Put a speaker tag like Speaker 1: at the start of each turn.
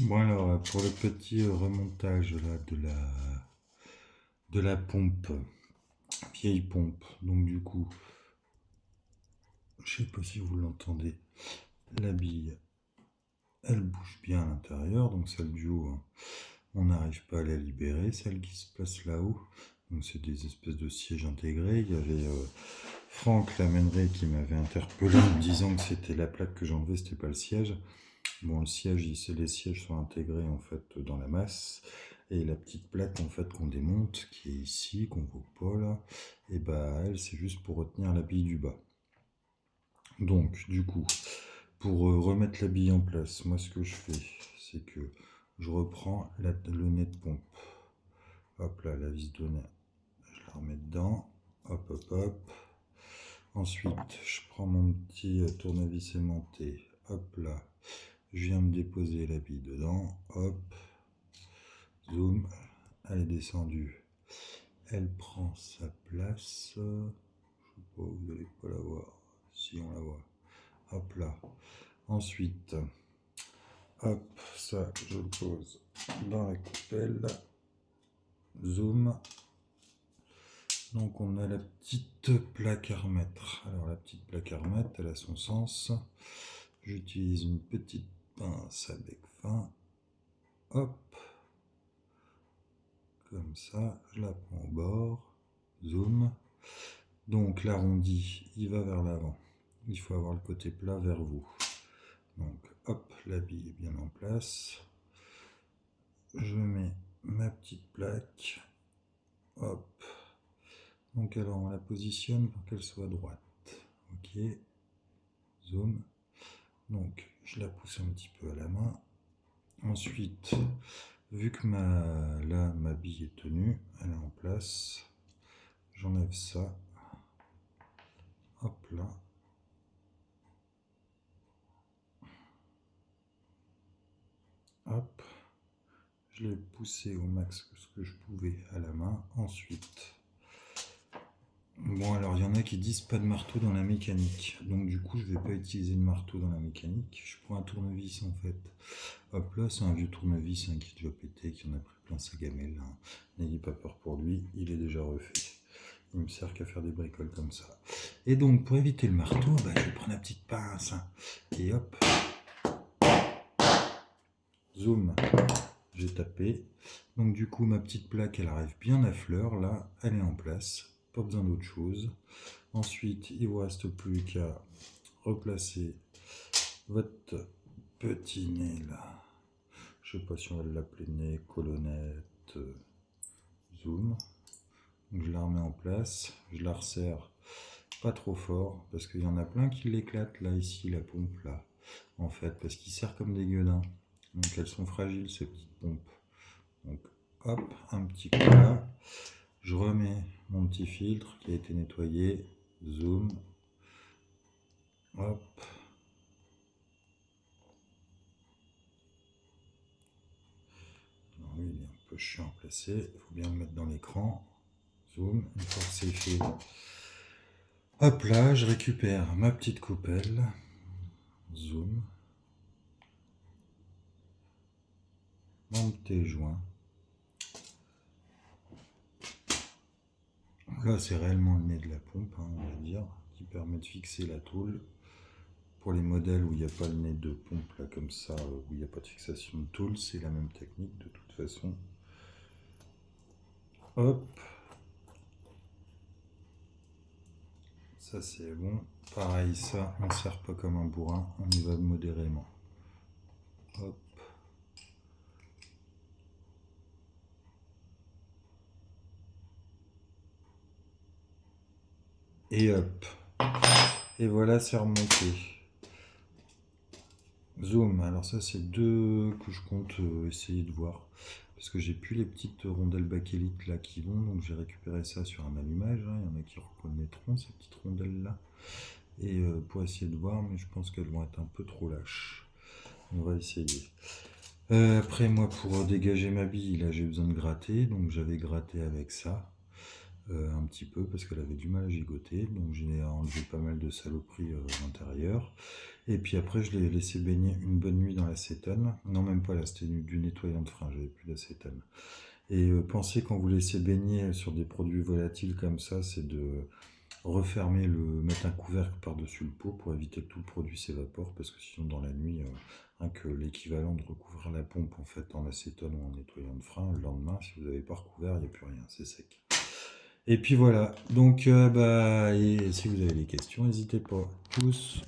Speaker 1: Bon alors, pour le petit remontage là de la pompe, vieille pompe, donc du coup, je sais pas si vous l'entendez, la bille, elle bouge bien à l'intérieur, donc celle du haut, hein, on n'arrive pas à la libérer, celle qui se place là-haut, donc c'est des espèces de sièges intégrés. Il y avait Franck Lamènerie qui m'avait interpellé en me disant que c'était la plaque que j'enlevais, c'était pas le siège. Bon, le siège, les sièges sont intégrés en fait dans la masse, et la petite plaque en fait qu'on démonte, qui est ici, qu'on voit pas là, et bah elle c'est juste pour retenir la bille du bas. Donc du coup, pour remettre la bille en place, moi ce que je fais, c'est que je reprends le nez de pompe. Hop là, la vis de nez, je la remets dedans, hop hop hop. Ensuite, je prends mon petit tournevis aimanté, hop là, je viens me déposer la bille dedans, hop, zoom, elle est descendue, elle prend sa place, je sais pas, vous n'allez pas la voir, si on la voit, hop là. Ensuite, hop, ça je le pose dans la coupelle, zoom. Donc on a la petite plaque à remettre. Alors la petite plaque à remettre, elle a son sens. J'utilise une petite pince à bec fin. Hop, comme ça, je la prends au bord. Zoom. Donc l'arrondi, il va vers l'avant. Il faut avoir le côté plat vers vous. Donc hop, la bille est bien en place. Je mets ma petite plaque. Hop. Donc alors on la positionne pour qu'elle soit droite. Ok. Zoom. Donc je la pousse un petit peu à la main. Ensuite, vu que ma bille est tenue, elle est en place, j'enlève ça. Hop là. Hop. Je l'ai poussé au max ce que je pouvais à la main. Ensuite, bon alors il y en a qui disent pas de marteau dans la mécanique. Donc du coup je vais pas utiliser de marteau dans la mécanique. Je prends un tournevis en fait. Hop là, c'est un vieux tournevis hein, qui doit péter, qui en a pris plein sa gamelle. Hein. N'ayez pas peur pour lui, il est déjà refait. Il me sert qu'à faire des bricoles comme ça. Et donc pour éviter le marteau, bah, je vais prendre la petite pince. Hein, et hop. Zoom. J'ai tapé. Donc du coup ma petite plaque elle arrive bien à fleur. Là elle est en place. Pas besoin d'autre chose. Ensuite il ne vous reste plus qu'à replacer votre petit nez là. Je sais pas si on va l'appeler nez, colonnette, zoom. Donc je la remets en place. Je la resserre pas trop fort parce qu'il y en a plein qui l'éclatent là ici la pompe là. En fait parce qu'ils serrent comme des gueudins. Donc elles sont fragiles ces petites pompes. Donc hop, un petit coup là, je remets mon petit filtre qui a été nettoyé, zoom, hop. Alors lui il est un peu chiant à placer, il faut bien le mettre dans l'écran, zoom, une fois que c'est fait. Hop là, je récupère ma petite coupelle, zoom, mon petit joint. Là c'est réellement le nez de la pompe, hein, on va dire, qui permet de fixer la tôle. Pour les modèles où il n'y a pas le nez de pompe là comme ça, où il n'y a pas de fixation de tôle, c'est la même technique de toute façon. Hop. Ça c'est bon. Pareil, ça, on ne serre pas comme un bourrin, on y va modérément. Hop. Et hop. Et voilà, c'est remonté. Zoom. Alors ça, c'est deux que je compte essayer de voir. Parce que j'ai plus les petites rondelles bakélite là qui vont, donc j'ai récupéré ça sur un allumage. Hein. Il y en a qui reconnaîtront ces petites rondelles là. Et pour essayer de voir, mais je pense qu'elles vont être un peu trop lâches. On va essayer. Après, moi, pour dégager ma bille, là, j'ai besoin de gratter. Donc, j'avais gratté avec ça. un petit peu parce qu'elle avait du mal à gigoter, donc j'ai enlevé pas mal de saloperies à l'intérieur. Et puis après, je l'ai laissé baigner une bonne nuit dans l'acétone. Non, même pas là, c'était du nettoyant de frein, j'avais plus d'acétone. Et pensez quand vous laissez baigner sur des produits volatiles comme ça, c'est de refermer mettre un couvercle par-dessus le pot pour éviter que tout le produit s'évapore, parce que sinon dans la nuit, hein, que l'équivalent de recouvrir la pompe en fait en acétone ou en nettoyant de frein, le lendemain, si vous n'avez pas recouvert, il n'y a plus rien, c'est sec. Et puis voilà, donc et si vous avez des questions, n'hésitez pas. Tous.